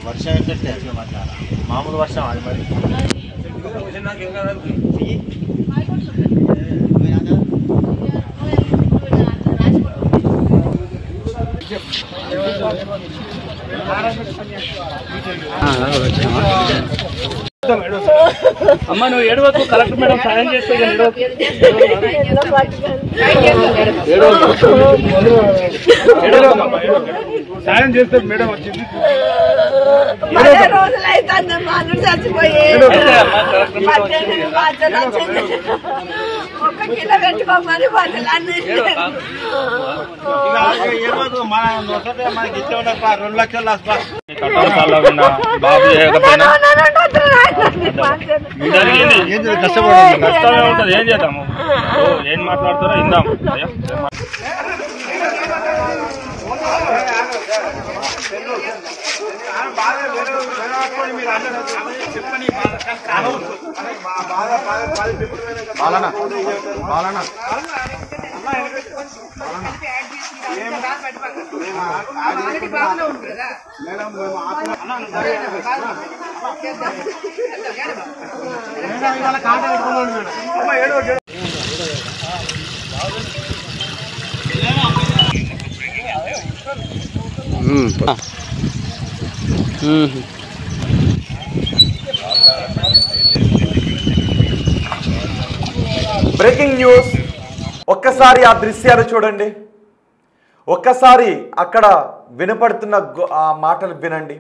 వర్షం ఎట్టే మామూలు వర్షం అది మరి అమ్మ నువ్వు ఏడవకు కలెక్టర్ మేడం సాయం చేస్తే సాయం చేస్తే మేడం వచ్చింది మనకి ఇచ్చే 2 లక్షలు కష్టమే ఉంటుంది ఏం చేద్దాము ఏం మాట్లాడుతారో ఇందాం బ్రేకింగ్ న్యూస్. ఒక్కసారి ఆ దృశ్యాలు చూడండి, ఒక్కసారి అక్కడ వినపడుతున్న ఆ మాటలు వినండి.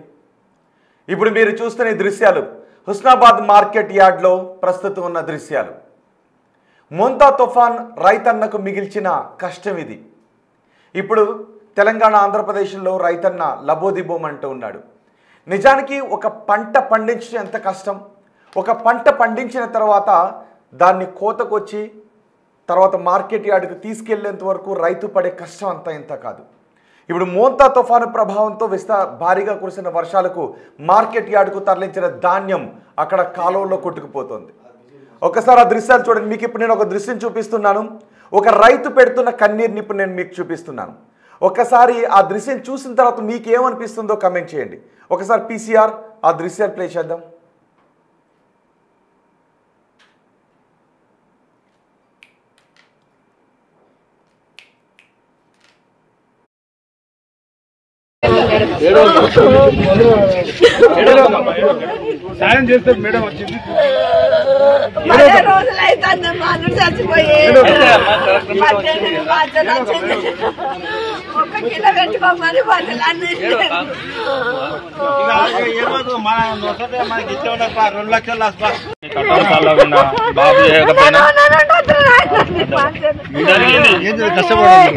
ఇప్పుడు మీరు చూస్తున్న ఈ దృశ్యాలు హుస్నాబాద్ మార్కెట్ యార్డ్లో ప్రస్తుతం ఉన్న దృశ్యాలు. మోంతా తుఫాన్ రైతన్నకు మిగిల్చిన కష్టం ఇది. ఇప్పుడు తెలంగాణ ఆంధ్రప్రదేశ్లో రైతన్న లబోదిబోమంటూ ఉన్నాడు. నిజానికి ఒక పంట పండించడం ఎంత కష్టం. ఒక పంట పండించిన తర్వాత దాన్ని కోతకొచ్చి తర్వాత మార్కెట్ యార్డుకు తీసుకెళ్లేంత వరకు రైతు పడే కష్టం అంతా ఇంత కాదు. ఇప్పుడు మోంతా తుఫాను ప్రభావంతో భారీగా కురిసిన వర్షాలకు మార్కెట్ యార్డుకు తరలించిన ధాన్యం అక్కడ కాలువల్లో కొట్టుకుపోతుంది. ఒకసారి ఆ దృశ్యాలు చూడండి. మీకు ఇప్పుడు నేను ఒక దృశ్యం చూపిస్తున్నాను. ఒక రైతు పెడుతున్న కన్నీరుని ఇప్పుడు నేను మీకు చూపిస్తున్నాను. ఒకసారి ఆ దృశ్యం చూసిన తర్వాత మీకు ఏమనిపిస్తుందో కమెంట్ చేయండి. ఒకసారి పీసీఆర్ ఆ దృశ్యాలు ప్లే చేద్దాం. సాయం చేస్తే మేడం వచ్చింది మనకి ఇచ్చే 2 లక్షలు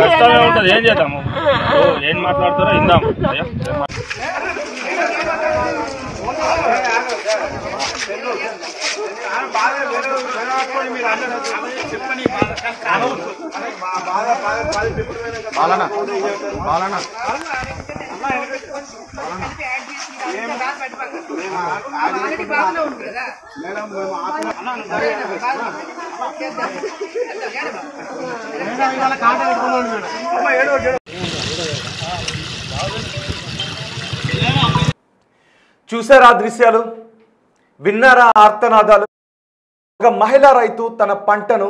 కష్టమే ఉంటుంది ఏం చేద్దాము ఏం మాట్లాడుతారో ఇందాం చూసారా దృశ్యాలు, విన్నారా ఆర్తనాదాలు? ఒక మహిళా రైతు తన పంటను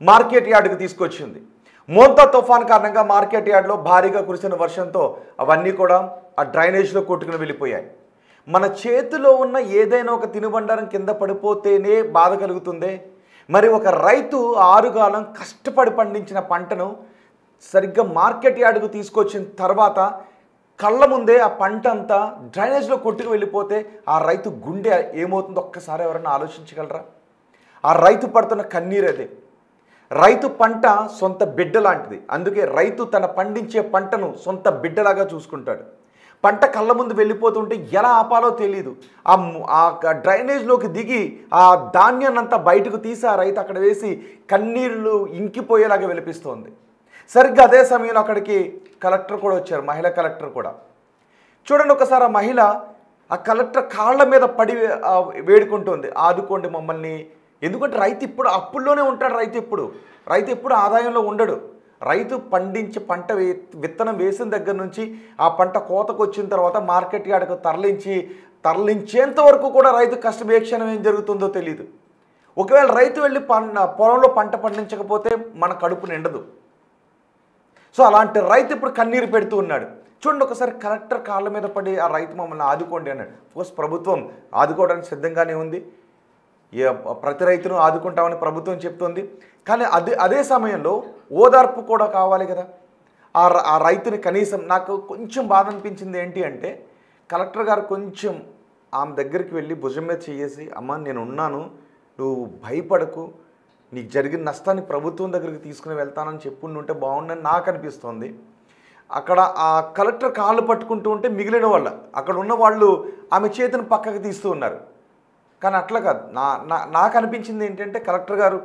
మార్కెట్ యార్డుకు తీసుకొచ్చింది. మోంతా తుఫాన్ కారణంగా మార్కెట్ యార్డ్లో భారీగా కురిసిన వర్షంతో అవన్నీ కూడా ఆ డ్రైనేజ్లో కొట్టుకుని వెళ్ళిపోయాయి. మన చేతిలో ఉన్న ఏదైనా ఒక తినుబండారం కింద పడిపోతేనే బాధ కలుగుతుంది. మరి ఒక రైతు ఆరుగాలం కష్టపడి పండించిన పంటను సరిగ్గా మార్కెట్ యార్డుకు తీసుకొచ్చిన తర్వాత కళ్ళ ముందే ఆ పంట అంతా డ్రైనేజ్లో కొట్టుకు వెళ్ళిపోతే ఆ రైతు గుండె ఏమవుతుందో ఒక్కసారి ఎవరైనా ఆలోచించగలరా? ఆ రైతు పడుతున్న కన్నీరు అదే. రైతు పంట సొంత బిడ్డ లాంటిది. అందుకే రైతు తన పండించే పంటను సొంత బిడ్డలాగా చూసుకుంటాడు. పంట కళ్ళ ముందు వెళ్ళిపోతుంటే ఎలా ఆపాలో తెలియదు. ఆ డ్రైనేజ్లోకి దిగి ఆ ధాన్యాన్నంతా బయటకు తీసి ఆ రైతు అక్కడ వేసి కన్నీళ్ళు ఇంకిపోయేలాగా విలపిస్తోంది. సరిగ్గా అదే సమయంలో అక్కడికి కలెక్టర్ కూడా వచ్చారు, మహిళా కలెక్టర్ కూడా. చూడండి ఒకసారి ఆ మహిళ ఆ కలెక్టర్ కాళ్ళ మీద పడి వేడుకుంటుంది, ఆదుకోండి మమ్మల్ని. ఎందుకంటే రైతు ఇప్పుడు అప్పుల్లోనే ఉంటాడు. రైతు ఎప్పుడు ఆదాయంలో ఉండడు. రైతు పండించి పంట విత్తనం వేసిన దగ్గర నుంచి ఆ పంట కోతకు వచ్చిన తర్వాత మార్కెట్ యార్డ్కు తరలించేంత వరకు కూడా రైతు కష్టం ఏ క్షణం ఏం జరుగుతుందో తెలియదు. ఒకవేళ రైతు వెళ్ళి పొలంలో పంట పండించకపోతే మన కడుపు నిండదు. సో అలాంటి రైతు ఇప్పుడు కన్నీరు పెడుతూ ఉన్నాడు. చూడండి, ఒకసారి కలెక్టర్ కాళ్ళ మీద పడి ఆ రైతు మమ్మల్ని ఆదుకోండి అన్నాడు. కోర్స్ ప్రభుత్వం ఆదుకోవడానికి సిద్ధంగానే ఉంది. ప్రతి రైతును ఆదుకుంటామని ప్రభుత్వం చెప్తోంది. కానీ అదే సమయంలో ఓదార్పు కూడా కావాలి కదా. ఆ రైతుని కనీసం నాకు కొంచెం బాధ అనిపించింది ఏంటి అంటే, కలెక్టర్ గారు కొంచెం ఆమె దగ్గరికి వెళ్ళి భుజం మీద చేసి, అమ్మ నేను ఉన్నాను, నువ్వు భయపడకు, నీకు జరిగిన నష్టాన్ని ప్రభుత్వం దగ్గరికి తీసుకుని వెళ్తానని చెప్పుంటే బాగుండని నాకు అనిపిస్తోంది. అక్కడ ఆ కలెక్టర్ కాళ్ళు పట్టుకుంటూ ఉంటే మిగిలిన వాళ్ళు, అక్కడ ఉన్న వాళ్ళు ఆమె చేతిని పక్కకు తీస్తూ ఉన్నారు. కానీ అట్లా కాదు. నాకు అనిపించింది ఏంటంటే, కలెక్టర్ గారు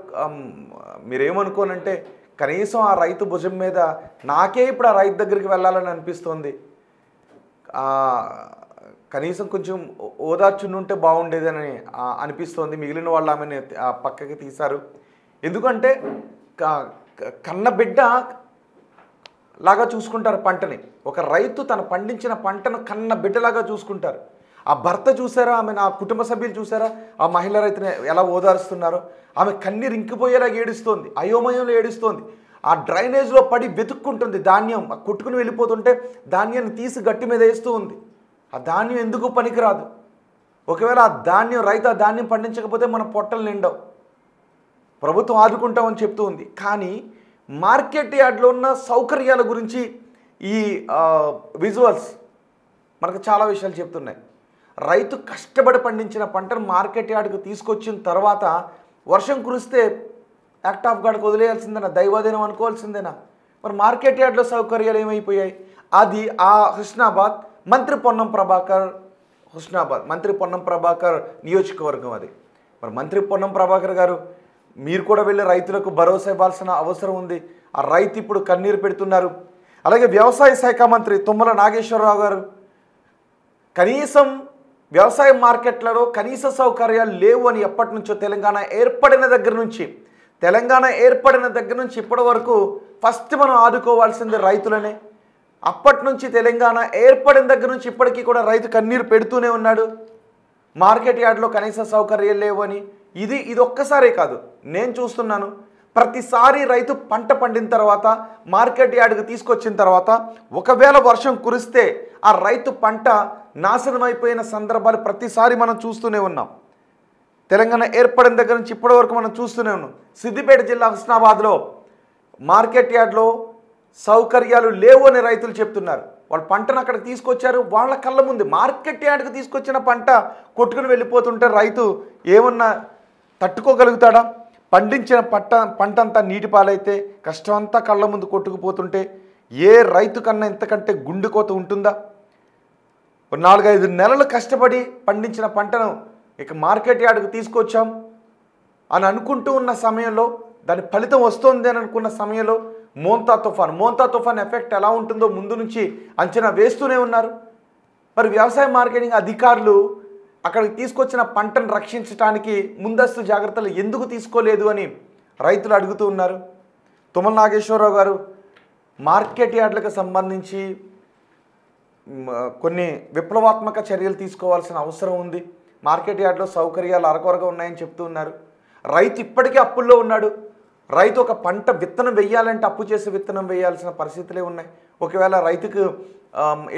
మీరేమనుకోనంటే కనీసం ఆ రైతు భుజం మీద నాకే ఇప్పుడు ఆ రైతు దగ్గరికి వెళ్ళాలని అనిపిస్తోంది. కనీసం కొంచెం ఓదార్చుంటే బాగుండేదని అనిపిస్తోంది. మిగిలిన వాళ్ళు ఆమెను పక్కకి తీశారు. ఎందుకంటే కన్న బిడ్డ లాగా చూసుకుంటారు పంటని. ఒక రైతు తను పండించిన పంటను కన్న బిడ్డలాగా చూసుకుంటారు. ఆ భర్త చూసారా, ఆమె నా కుటుంబ సభ్యులు చూసారా ఆ మహిళా రైతుని ఎలా ఓదారుస్తున్నారో. ఆమె కన్నీరు ఇంకిపోయేలా ఏడుస్తోంది, అయోమయంలో ఏడుస్తోంది. ఆ డ్రైనేజ్లో పడి వెతుక్కుంటుంది. ధాన్యం కొట్టుకుని వెళ్ళిపోతుంటే ధాన్యాన్ని తీసి గట్టి మీద వేస్తూ ఉంది. ఆ ధాన్యం ఎందుకు పనికిరాదు. ఒకవేళ రైతు ఆ ధాన్యం పండించకపోతే మన పొట్టలు నిండవు. ప్రభుత్వం ఆదుకుంటామని చెప్తూ ఉంది. కానీ మార్కెట్ యార్డ్లో ఉన్న సౌకర్యాల గురించి ఈ విజువల్స్ మనకు చాలా విషయాలు చెప్తున్నాయి. రైతు కష్టపడి పండించిన పంటను మార్కెట్ యార్డ్కు తీసుకొచ్చిన తర్వాత వర్షం కురిస్తే యాక్ట్ ఆఫ్ గాడ్కి వదిలేయాల్సిందేనా, దైవాధీనం అనుకోవాల్సిందేనా? మరి మార్కెట్ యార్డ్లో సౌకర్యాలు ఏమైపోయాయి? అది ఆ హుస్నాబాద్ మంత్రి పొన్నం ప్రభాకర్ నియోజకవర్గం అది. మరి మంత్రి పొన్నం ప్రభాకర్ గారు, మీరు కూడా వెళ్ళి రైతులకు భరోసా ఇవ్వాల్సిన అవసరం ఉంది. ఆ రైతు ఇప్పుడు కన్నీరు పెడుతున్నారు. అలాగే వ్యవసాయ శాఖ మంత్రి తుమ్మల నాగేశ్వరరావు గారు, కనీసం వ్యవసాయ మార్కెట్లలో కనీస సౌకర్యాలు లేవు అని ఎప్పటి నుంచో తెలంగాణ ఏర్పడిన దగ్గర నుంచి ఇప్పటి వరకు ఫస్ట్ మనం ఆదుకోవాల్సింది రైతులనే. అప్పటి నుంచి తెలంగాణ ఏర్పడిన దగ్గర నుంచి ఇప్పటికీ కూడా రైతు కన్నీరు పెడుతూనే ఉన్నాడు. మార్కెట్ యార్డ్లో కనీస సౌకర్యాలు లేవు అని. ఇది ఒక్కసారే కాదు, నేను చూస్తున్నాను. ప్రతిసారి రైతు పంట పండిన తర్వాత మార్కెట్ యార్డ్కి తీసుకొచ్చిన తర్వాత ఒకవేళ వర్షం కురిస్తే ఆ రైతు పంట నాశనం అయిపోయిన సందర్భాలు ప్రతిసారి మనం చూస్తూనే ఉన్నాం. తెలంగాణ ఏర్పడిన దగ్గర నుంచి ఇప్పటి వరకు మనం చూస్తూనే ఉన్నాం. సిద్దిపేట జిల్లా హుస్నాబాద్లో మార్కెట్ యార్డ్లో సౌకర్యాలు లేవు అని రైతులు చెప్తున్నారు. వాళ్ళు పంటను అక్కడికి తీసుకొచ్చారు, వాళ్ళ కళ్ళ ముందు మార్కెట్ యార్డ్కి తీసుకొచ్చిన పంట కొట్టుకుని వెళ్ళిపోతుంటే రైతు ఏమన్నా తట్టుకోగలుగుతాడా? పండించిన పంట అంతా నీటి పాలైతే, కష్టమంతా కళ్ళ ముందు కొట్టుకుపోతుంటే ఏ రైతు కన్నా ఇంతకంటే గుండెకోత ఉంటుందా? 4-5 నెలలు కష్టపడి పండించిన పంటను ఇక మార్కెట్ యార్డ్కి తీసుకొచ్చాం అని అనుకుంటూ ఉన్న సమయంలో, దాని ఫలితం వస్తుంది అని అనుకున్న సమయంలో మోంతా తుఫాన్ ఎఫెక్ట్ ఎలా ఉంటుందో ముందు నుంచి అంచనా వేస్తూనే ఉన్నారు. మరి వ్యవసాయ మార్కెటింగ్ అధికారులు అక్కడికి తీసుకొచ్చిన పంటను రక్షించడానికి ముందస్తు జాగ్రత్తలు ఎందుకు తీసుకోలేదు అని రైతులు అడుగుతూ ఉన్నారు. తుమ్మల నాగేశ్వరరావు గారు, మార్కెట్ యార్డ్లకు సంబంధించి కొన్ని విప్లవాత్మక చర్యలు తీసుకోవాల్సిన అవసరం ఉంది. మార్కెట్ యార్డ్లో సౌకర్యాలు అరకొరగా ఉన్నాయని చెప్తూ ఉన్నారు. రైతు ఇప్పటికీ అప్పుల్లో ఉన్నాడు. రైతు ఒక పంట విత్తనం వేయాలంటే అప్పు చేసి విత్తనం వేయాల్సిన పరిస్థితులే ఉన్నాయి. ఒకవేళ రైతుకు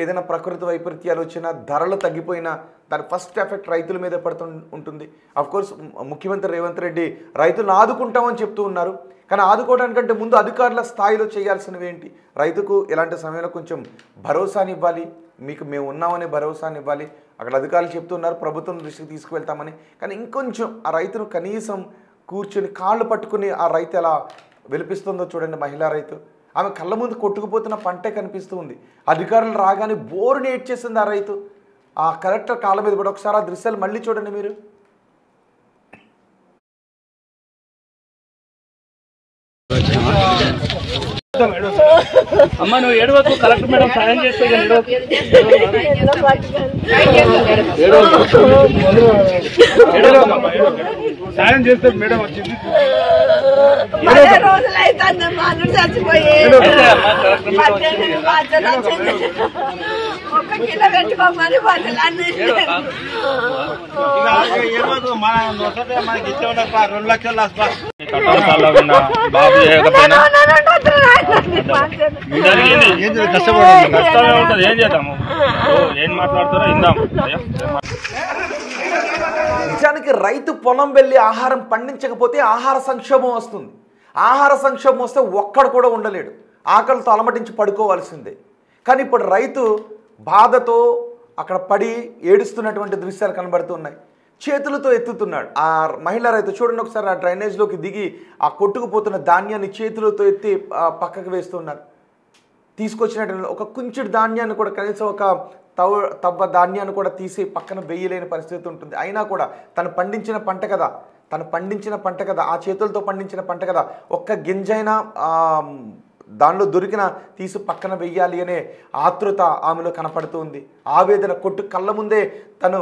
ఏదైనా ప్రకృతి వైపరీత్యాలు వచ్చినా, ధరలు తగ్గిపోయినా దాని ఫస్ట్ ఎఫెక్ట్ రైతుల మీద పడుతూ ఉంటుంది. అఫ్కోర్స్ ముఖ్యమంత్రి రేవంత్ రెడ్డి రైతులను ఆదుకుంటామని చెప్తూ ఉన్నారు. కానీ ఆదుకోవడానికంటే ముందు అధికారుల స్థాయిలో చేయాల్సినవి ఏంటి? రైతుకు ఇలాంటి సమయంలో కొంచెం భరోసాని ఇవ్వాలి, మీకు మేము ఉన్నామనే భరోసాని ఇవ్వాలి. అక్కడ అధికారులు చెప్తున్నారు ప్రభుత్వం దృష్టికి తీసుకువెళ్తామని. కానీ ఇంకొంచెం ఆ రైతును కనీసం కూర్చొని కాళ్ళు పట్టుకుని ఆ రైతు ఎలా వెలిపిస్తుందో చూడండి. మహిళా రైతు, ఆమె కళ్ళ ముందు కొట్టుకుపోతున్న పంటే కనిపిస్తూ ఉంది. అధికారులు రాగానే బోరుని ఏడ్చేసింది ఆ రైతు. ఆ కలెక్టర్ కాళ్ళ మీద కూడా ఒకసారి ఆ దృశ్యాలు మళ్ళీ చూడండి మీరు. అమ్మ నువ్వు ఏడవకు, కలెక్టర్ మేడం సాయం చేస్తే సాయం చేస్తే మేడం వచ్చింది. మనకి ఇచ్చే 2 లక్షలు బాబు చేయకపోయినా కష్టమే ఉంటుంది. ఏం చేద్దాము, ఏం మాట్లాడుతారో ఇందాం. నిజానికి రైతు పొలం వెళ్ళి ఆహారం పండించకపోతే ఆహార సంక్షోభం వస్తుంది. ఆహార సంక్షోభం వస్తే ఒక్కడు కూడా ఉండలేడు, ఆకలితో అలమటించి పడుకోవాల్సిందే. కానీ ఇప్పుడు రైతు బాధతో అక్కడ పడి ఏడుస్తున్నటువంటి దృశ్యాలు కనబడుతున్నాయి. చేతులతో ఎత్తుతున్నాడు ఆ మహిళా రైతు. చూడండి ఒకసారి, ఆ డ్రైనేజ్లోకి దిగి ఆ కొట్టుకుపోతున్న ధాన్యాన్ని చేతులతో ఎత్తి పక్కకు వేస్తున్నారు. తీసుకొచ్చినటువంటి ఒక కుంచెడు ధాన్యాన్ని కూడా, కనీసం ఒక తవ్వ ధాన్యాన్ని కూడా తీసి పక్కన వేయలేని పరిస్థితి ఉంటుంది. అయినా కూడా తను పండించిన పంట కదా, ఆ చేతులతో పండించిన పంట కదా, ఒక్క గింజైనా దానిలో దొరికిన తీసి పక్కన వెయ్యాలి అనే ఆతృత ఆమెలో కనపడుతుంది. ఆవేదన కళ్ళ ముందే తను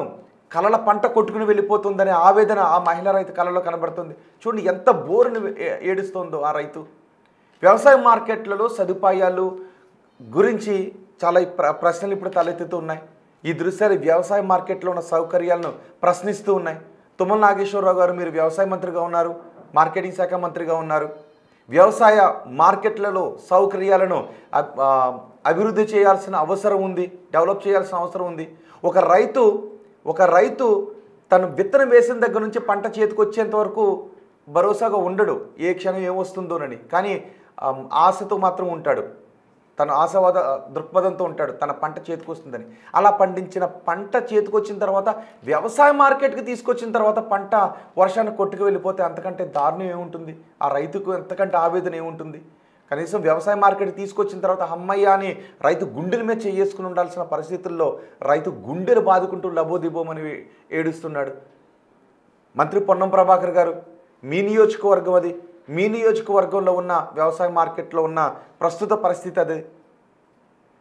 కలల పంట కొట్టుకుని వెళ్ళిపోతుందనే ఆవేదన ఆ మహిళా రైతు కళలో కనబడుతుంది. చూడండి ఎంత బోరుని ఏడుస్తుందో ఆ రైతు. వ్యవసాయ మార్కెట్లలో సదుపాయాలు గురించి చాలా ప్రశ్నలు ఇప్పుడు తలెత్తుతూ ఉన్నాయి. ఈ దృశ్యాలు వ్యవసాయ మార్కెట్లో ఉన్న సౌకర్యాలను ప్రశ్నిస్తూ ఉన్నాయి. తుమ్మల నాగేశ్వరరావు గారు, మీరు వ్యవసాయ మంత్రిగా ఉన్నారు, మార్కెటింగ్ శాఖ మంత్రిగా ఉన్నారు. వ్యవసాయ మార్కెట్లలో సౌకర్యాలను అభివృద్ధి చేయాల్సిన అవసరం ఉంది, డెవలప్ చేయాల్సిన అవసరం ఉంది. ఒక రైతు తను విత్తనం వేసిన దగ్గర నుంచి పంట చేతికి వచ్చేంత వరకు భరోసాగా ఉండడు, ఏ క్షణం ఏమొస్తుందోనని. కానీ ఆశతో మాత్రం ఉంటాడు, తను ఆశావాద దృక్పథంతో ఉంటాడు తన పంట చేతికొస్తుందని. అలా పండించిన పంట చేతికొచ్చిన తర్వాత వ్యవసాయ మార్కెట్కి తీసుకొచ్చిన తర్వాత పంట వర్షాన్ని కొట్టుకు వెళ్ళిపోతే అంతకంటే దారుణం ఏముంటుంది? ఆ రైతుకు ఎంతకంటే ఆవేదన ఏముంటుంది? కనీసం వ్యవసాయ మార్కెట్ తీసుకొచ్చిన తర్వాత అమ్మయ్య అని రైతు గుండెల మీద చేసుకుని ఉండాల్సిన పరిస్థితుల్లో రైతు గుండెలు బాదుకుంటూ లబోదిబోమని ఏడుస్తున్నాడు. మంత్రి పొన్నం ప్రభాకర్ గారు, మీ నియోజకవర్గం అది, మీ నియోజకవర్గంలో ఉన్న వ్యవసాయ మార్కెట్లో ఉన్న ప్రస్తుత పరిస్థితి అదే.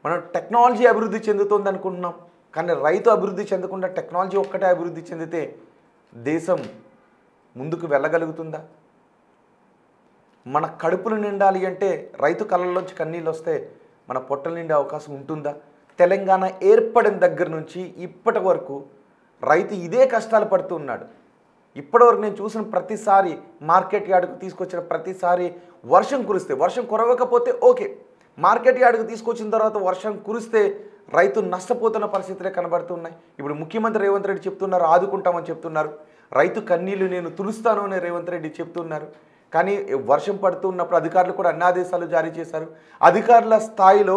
మనం టెక్నాలజీ అభివృద్ధి చెందుతుంది అనుకుంటున్నాం, కానీ రైతు అభివృద్ధి చెందకుండా టెక్నాలజీ ఒక్కటే అభివృద్ధి చెందితే దేశం ముందుకు వెళ్ళగలుగుతుందా? మన కడుపులు నిండాలి అంటే రైతు కళ్ళల్లోంచి కన్నీళ్ళు వస్తే మన పొట్టలు నిండే అవకాశం ఉంటుందా? తెలంగాణ ఏర్పడిన దగ్గర నుంచి ఇప్పటి వరకు రైతు ఇదే కష్టాలు పడుతూ ఉన్నాడు. ఇప్పటివరకు నేను చూసిన ప్రతిసారి, మార్కెట్ యార్డుకు తీసుకొచ్చిన ప్రతిసారి వర్షం కురిస్తే, వర్షం కురవకపోతే ఓకే, మార్కెట్ యార్డుకు తీసుకొచ్చిన తర్వాత వర్షం కురిస్తే రైతు నష్టపోతున్న పరిస్థితులే కనబడుతున్నాయి. ఇప్పుడు ముఖ్యమంత్రి రేవంత్ రెడ్డి చెప్తున్నారు, ఆదుకుంటామని చెప్తున్నారు. రైతు కన్నీళ్లు నేను తులుస్తాను అని రేవంత్ రెడ్డి చెప్తున్నారు. కానీ వర్షం పడుతూ ఉన్నప్పుడు అధికారులు కూడా అన్ని ఆదేశాలు జారీ చేశారు. అధికారుల స్థాయిలో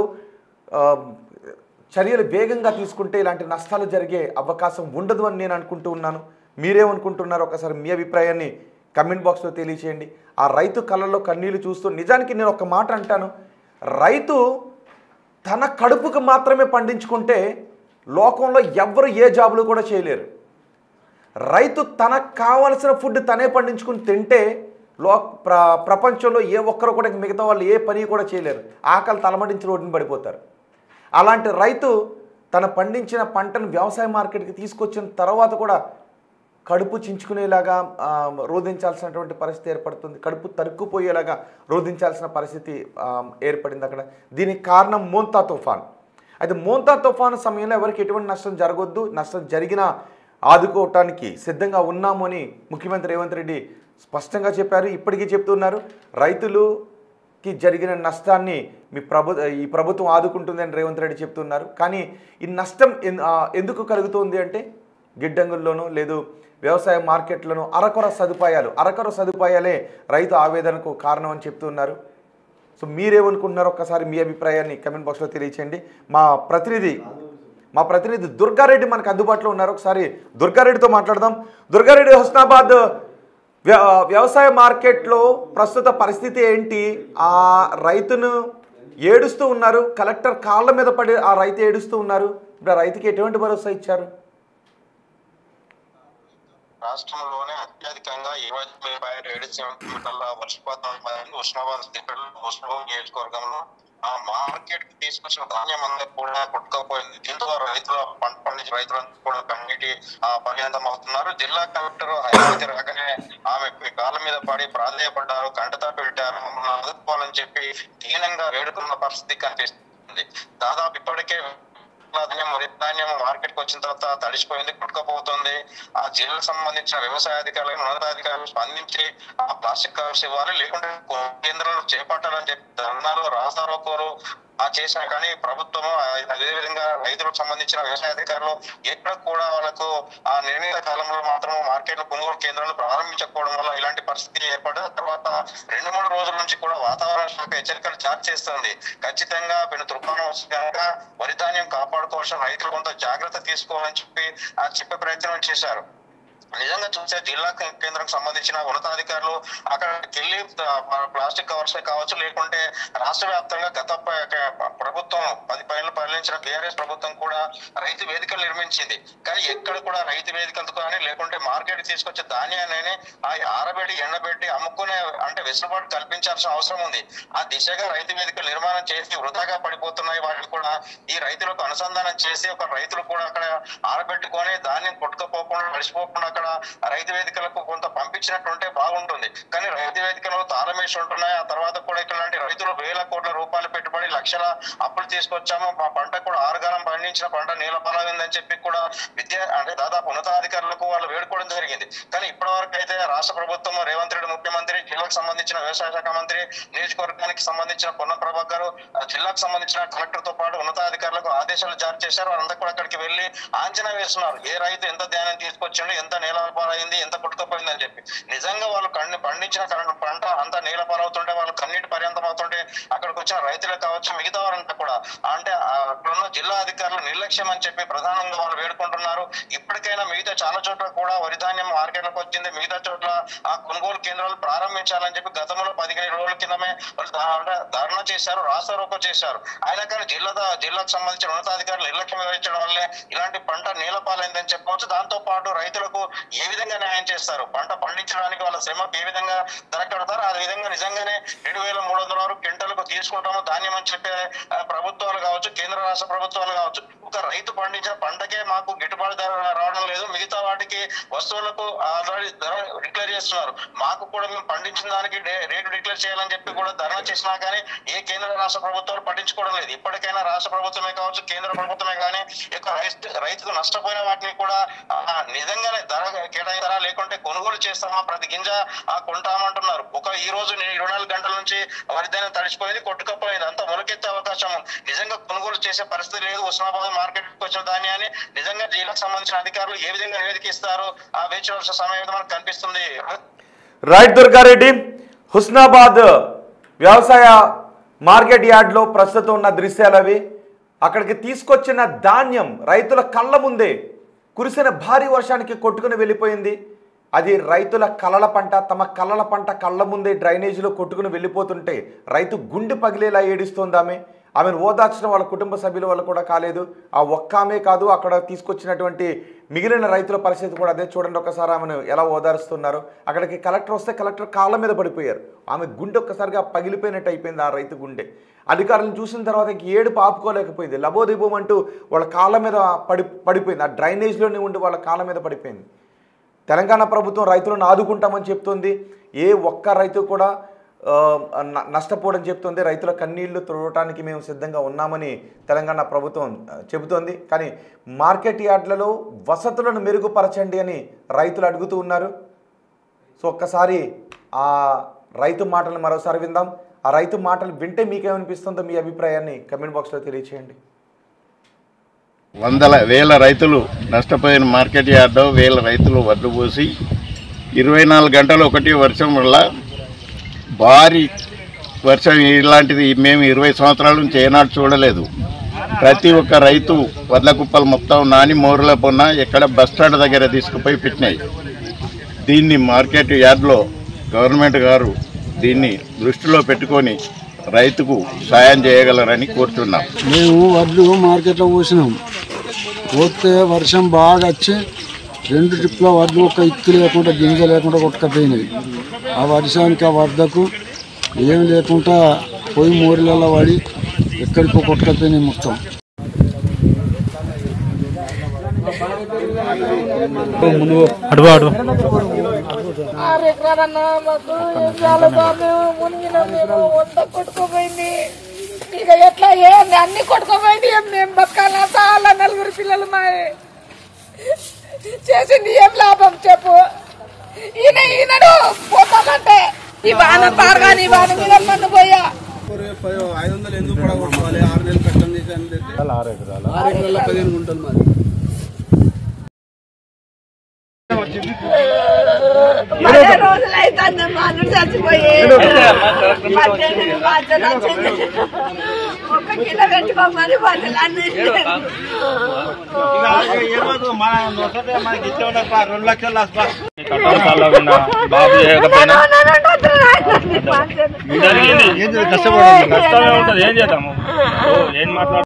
చర్యలు వేగంగా తీసుకుంటే ఇలాంటి నష్టాలు జరిగే అవకాశం ఉండదు అని నేను అనుకుంటూ ఉన్నాను. మీరేమనుకుంటున్నారు? ఒకసారి మీ అభిప్రాయాన్ని కమెంట్ బాక్స్లో తెలియచేయండి. ఆ రైతు కళ్ళల్లో కన్నీళ్లు చూస్తూ, నిజానికి నేను ఒక మాట అంటాను, రైతు తన కడుపుకు మాత్రమే పండించుకుంటే లోకంలో ఎవ్వరు ఏ జాబులు కూడా చేయలేరు. రైతు తనకు కావాల్సిన ఫుడ్ తనే పండించుకుని తింటే ప్రపంచంలో ఏ ఒక్కరు కూడా మిగతా వాళ్ళు ఏ పని కూడా చేయలేరు, ఆకలి తలమడించి రోడ్డుని పడిపోతారు. అలాంటి రైతు తన పండించిన పంటను వ్యవసాయ మార్కెట్కి తీసుకొచ్చిన తర్వాత కూడా కడుపు చించుకునేలాగా రోధించాల్సినటువంటి పరిస్థితి ఏర్పడుతుంది. కడుపు తరుక్కుపోయేలాగా రోధించాల్సిన పరిస్థితి ఏర్పడింది అక్కడ. దీనికి కారణం మోంతా తుఫాన్. అయితే మోంతా తుఫాను సమయంలో ఎవరికి ఎటువంటి నష్టం జరగొద్దు, నష్టం జరిగినా ఆదుకోవటానికి సిద్ధంగా ఉన్నాము అని ముఖ్యమంత్రి రేవంత్ రెడ్డి స్పష్టంగా చెప్పారు. ఇప్పటికీ చెప్తున్నారు, రైతులుకి జరిగిన నష్టాన్ని ఈ ప్రభుత్వం ఆదుకుంటుందని రేవంత్ రెడ్డి చెప్తున్నారు. కానీ ఈ నష్టం ఎందుకు కలుగుతుంది అంటే గిడ్డంగుల్లోనూ లేదు వ్యవసాయ మార్కెట్లను అరకొర సదుపాయాలే రైతు ఆవేదనకు కారణం అని చెప్తున్నారు. సో మీరేమనుకుంటున్నారో ఒక్కసారి మీ అభిప్రాయాన్ని కమెంట్ బాక్స్లో తెలియచేయండి. మా ప్రతినిధి దుర్గారెడ్డి మనకు అందుబాటులో ఉన్నారు. ఒకసారి దుర్గారెడ్డితో మాట్లాడదాం. దుర్గారెడ్డి, హుస్నాబాద్ వ్యవసాయ మార్కెట్లో ప్రస్తుత పరిస్థితి ఏంటి? ఆ రైతును ఏడుస్తూ ఉన్నారు, కలెక్టర్ కాళ్ళ మీద పడి ఆ రైతు ఏడుస్తూ ఉన్నారు. ఇప్పుడు ఆ రైతుకి ఎటువంటి భరోసా ఇచ్చారు? రాష్ట్రంలోనే అత్యధికంగా 29.7 సెంటీమీటర్ల వర్షపాతం ఉస్మానాబాద్ నియోజకవర్గంలో ఆ మార్కెట్ కి తీసుకొచ్చిన ధాన్యం అంతా కూడా కొట్టుకపోయింది. దీంతో రైతుల పంట పండించిన రైతులంతా కూడా కన్నీటి పర్యంతం అవుతున్నారు. జిల్లా కలెక్టర్ హైదరాబాద్ రాగానే ఆమె కాళ్ళ మీద పడి ప్రాధేయపడ్డారు, కంటతా పెట్టారు, మమ్మల్ని ఆదుకోవాలని చెప్పి దీనంగా వేడుకున్న పరిస్థితి కనిపిస్తుంది. దాదాపు ఇప్పటికే ధాన్యం మార్కెట్ కి వచ్చిన తర్వాత తడిసిపోయింది, కొట్టుకపోతుంది. ఆ జిల్లాకు సంబంధించిన వ్యవసాయ అధికారులు, ఉన్నతాధికారులు స్పందించి ఆ ప్లాస్టిక్ కవర్స్ ఇవ్వాలి, లేకుంటే కేంద్రాలు చేపట్టాలని చెప్పి ధర్నాలు రాస్తారోకోరు చేసినా కానీ ప్రభుత్వము అదేవిధంగా రైతులకు సంబంధించిన వ్యవసాయ అధికారులు ఎక్కడ కూడా వాళ్ళకు ఆ నిర్ణీత కాలంలో మాత్రం మార్కెట్ కొనుగోలు కేంద్రాలు ప్రారంభించకపోవడం వల్ల ఇలాంటి పరిస్థితి ఏర్పడిన తర్వాత 2-3 రోజుల నుంచి కూడా వాతావరణ శాఖ హెచ్చరికలు జారీ చేస్తుంది. ఖచ్చితంగా పెను తుఫాను వస్తే కనుక వరి ధాన్యం కాపాడుకోవాల్సిన రైతులు కొంత జాగ్రత్త తీసుకోవాలని చెప్పి చెప్పే ప్రయత్నం చేశారు. నిజంగా చూస్తే జిల్లా కేంద్రానికి సంబంధించిన ఉన్నతాధికారులు అక్కడికి వెళ్ళి ప్లాస్టిక్ కవర్స్ కావచ్చు, లేకుంటే రాష్ట్ర వ్యాప్తంగా గత ప్రభుత్వం 10 పైన పరిపాలించిన బీఆర్ఎస్ ప్రభుత్వం కూడా రైతు వేదికలు నిర్మించింది. కానీ ఎక్కడ కూడా రైతు వేదికలతో కానీ లేకుంటే మార్కెట్ తీసుకొచ్చే ధాన్యాన్ని ఆరబెట్టి ఎండబెట్టి అమ్ముకునే అంటే వెసులుబాటు కల్పించాల్సిన అవసరం ఉంది. ఆ దిశగా రైతు వేదికలు నిర్మాణం చేసి వృధాగా పడిపోతున్నాయి. వాటిని కూడా ఈ రైతులకు అనుసంధానం చేసి ఒక రైతులు కూడా అక్కడ ఆరబెట్టుకొని ధాన్యం కొట్టుకపోకుండా మడిచిపోకుండా అక్కడ రైతు వేదికలకు కొంత పంపించినట్టుంటే బాగుంటుంది. కానీ రైతు వేదికలు తాళమేసి ఉంటున్నాయి. ఆ తర్వాత కూడా ఇట్లాంటి రైతులు వేల కోట్ల రూపాయలు పెట్టుబడి లక్షల అప్పులు తీసుకొచ్చాము, మా పంట కూడా ఆరుగాలం పండించిన పంట నీళ్ళ పాలైందని చెప్పి కూడా అంటే దాదాపు ఉన్నతాధికారులకు వాళ్ళు వేడుకోవడం జరిగింది. కానీ ఇప్పటి వరకు అయితే రాష్ట్ర ప్రభుత్వం రేవంత్ రెడ్డి ముఖ్యమంత్రి, జిల్లాకు సంబంధించిన వ్యవసాయ శాఖ మంత్రి, నియోజకవర్గానికి సంబంధించిన పొన్నం ప్రభాకర్, జిల్లాకు సంబంధించిన కలెక్టర్ తో పాటు ఉన్నతాధికారులకు ఆదేశాలు జారీ చేశారు. వాళ్ళంతా కూడా అక్కడికి వెళ్లి అంచనా వేస్తున్నారు, ఏ రైతు ఎంత ధాన్యం తీసుకొచ్చిండు, ఎంత నేలపాలైంది, ఎంత కొట్టుకపోయింది అని చెప్పి. నిజంగా వాళ్ళు పండించిన పంట అంత నేలపాలవుతుంటే, వాళ్ళు కన్నీటి పర్యంతం అవుతుంటే అక్కడికి వచ్చిన రైతులే కావచ్చు, మిగతా వారంతా కూడా అంటే అక్కడున్న జిల్లా అధికారులు నిర్లక్ష్యం అని చెప్పి ప్రధానంగా వాళ్ళు వేడుకుంటున్నారు. ఇప్పటికైనా మిగతా చాలా చోట్ల కూడా వరి ధాన్యం మార్కెట్లకు వచ్చింది, మిగతా చోట్ల ఆ కొనుగోలు కేంద్రాలు ప్రారంభించాలని చెప్పి గతంలో 15 రోజుల కిందమే వాళ్ళు ధర్నా చేశారు, రాస్తారోకో చేశారు. అయినా కానీ జిల్లాకు సంబంధించిన ఉన్నతాధికారులు నిర్లక్ష్యం వహించడం వల్లే ఇలాంటి పంట నేలపాలైందని చెప్పవచ్చు. దాంతో పాటు రైతులకు ఏ విధంగా న్యాయం చేస్తారు, పంట పండించడానికి వాళ్ళ శ్రమకు ఏ విధంగా ధర కడతారు, ఆ విధంగా నిజంగానే 7,300 వరకు క్వింటలకు తీసుకుంటాము ధాన్యం అని చెప్పే ప్రభుత్వాలు కావచ్చు, కేంద్ర రాష్ట్ర ప్రభుత్వాలు కావచ్చు. ఒక రైతు పండించిన పంటకే మాకు గిట్టుబాటు ధర రావడం లేదు, మిగతా వాటికి వస్తువులకు ఆల్రెడీ ధర డిక్లేర్ చేస్తున్నారు, మాకు కూడా మేము పండించిన దానికి రేటు డిక్లేర్ చేయాలని చెప్పి కూడా ధర్నా చేసినా కానీ ఏ కేంద్ర రాష్ట్ర ప్రభుత్వాలు పట్టించుకోవడం లేదు. ఇప్పటికైనా రాష్ట్ర ప్రభుత్వమే కావచ్చు, కేంద్ర ప్రభుత్వమే కానీ రైతుకు నష్టపోయిన వాటిని కూడా నిజంగానే ధర కేటాయిస్తారా, లేకుంటే కొనుగోలు చేస్తామా, ప్రతి గింజ కొంటామంటున్నారు. ఈ రోజు 24 గంటల నుంచి వరి ధాన్యం తడిచిపోయింది, కొట్టుకపోయింది, అంతా మొలకెత్తే అవకాశం నిజంగా కొనుగోలు చేసే పరిస్థితి లేదు. ఉస్మానాబాద్ మార్కెట్ వచ్చిన ధాన్యాన్ని నిజంగా జిల్లాకు సంబంధించిన అధికారులు ఏ విధంగా నివేదికిస్తారు, ఆ వేచి వర్ష సమయం మనకు కనిపిస్తుంది. రైట్ దుర్గారెడ్డి, హుస్నాబాద్ వ్యవసాయ మార్కెట్ యార్డ్లో ప్రస్తుతం ఉన్న దృశ్యాలు అవి. అక్కడికి తీసుకొచ్చిన ధాన్యం రైతుల కళ్ళ ముందే కురిసిన భారీ వర్షానికి కొట్టుకుని వెళ్ళిపోయింది. అది రైతుల కలల పంట, తమ కళ్ళల పంట కళ్ళ ముందే డ్రైనేజీలో కొట్టుకుని వెళ్ళిపోతుంటే రైతు గుండె పగిలేలా ఏడుస్తోంది. ఆమెను ఓదార్చడం వాళ్ళ కుటుంబ సభ్యుల వల్ల కూడా కాలేదు. ఆ ఒక్క ఆమె కాదు, అక్కడ తీసుకొచ్చినటువంటి మిగిలిన రైతుల పరిస్థితి కూడా అదే. చూడండి ఒకసారి ఆమెను ఎలా ఓదారుస్తున్నారు. అక్కడికి కలెక్టర్ వస్తే కలెక్టర్ కాళ్ళ మీద పడిపోయారు. ఆమె గుండె ఒక్కసారిగా పగిలిపోయినట్టు అయిపోయింది ఆ రైతు గుండె. అధికారులను చూసిన తర్వాత ఏడుపు ఆపుకోలేకపోయింది. లబోదిబోమంటూ వాళ్ళ కాళ్ళ మీద పడిపోయింది. ఆ డ్రైనేజ్లోనే ఉండి వాళ్ళ కాళ్ళ మీద పడిపోయింది. తెలంగాణ ప్రభుత్వం రైతులను ఆదుకుంటామని చెప్తుంది. ఏ ఒక్క రైతు కూడా నష్టపోవడం చెప్తుంది. రైతుల కన్నీళ్లు తుడవటానికి మేము సిద్ధంగా ఉన్నామని తెలంగాణ ప్రభుత్వం చెబుతోంది. కానీ మార్కెట్ యార్డ్లలో వసతులను మెరుగుపరచండి అని రైతులు అడుగుతూ ఉన్నారు. సో ఒక్కసారి ఆ రైతు మాటలు మరోసారి విందాం. ఆ రైతు మాటలు వింటే మీకేమనిపిస్తుందో మీ అభిప్రాయాన్ని కమెంట్ బాక్స్లో తెలియచేయండి. వేల రైతులు నష్టపోయిన మార్కెట్ యార్డ్లో వేల రైతులు వడ్లు పోసి 24 గంటలు ఒకటి వర్షం వల్ల భారీ వర్షం ఇలాంటిది మేము 20 సంవత్సరాల నుంచి ఏనాడు చూడలేదు. ప్రతి ఒక్క రైతు వడ్ల కుప్పలు మొత్తం నాని మోరుల పొన్న ఎక్కడ బస్టాండ్ దగ్గర తీసుకుపోయి పెట్టినాయి. దీన్ని మార్కెట్ యార్డ్లో గవర్నమెంట్ గారు దీన్ని దృష్టిలో పెట్టుకొని రైతుకు సాయం చేయగలరని కోరుతున్నాం. మేము వడ్లు మార్కెట్లో పోసినాం. పోతే వర్షం బాగా వచ్చి 2 ట్రిప్ల వడ్లు ఒక ఇక్కి లేకుండా గింజ లేకుండా కొట్టుకపోయినాయి. ఆ వర్షానికి ఆ వద్దకు ఏం లేకుండా పోయి మోరిలలో పడి ఎక్కడికో కొట్టుకపోయినాయి మొత్తం. కొట్టుకోపోయింది. ఇక ఎట్లా ఏంది అన్ని కొట్టుకోపోయింది. మేము బతకాలా చాలా 4 పిల్లలు మా చేసింది ఏం లాభం చెప్పు. ఈయనడు పోతామంటే ఈ వాన పారగాని ఈ వాన మీద మందు పోయా 500 ఎందుకు పడగొట్టుకోవాలి? 6 నెలలు కట్టం చేసి 6 ఎకరాల 15 గుంటలు మాది. 10 రోజులు అవుతుంది మా అల్లుడు చచ్చిపోయి. 1 కిలో పెట్టుకోమని బట్టలన్నీ ఏమవుతుంది మన నొసటే మనకి ఇచ్చే 2 లక్షలు లాస్ట్ బాబు చేయకపోయినా కష్టమే ఉంటుంది. ఏం చేద్దాము? ఏం మాట్లాడు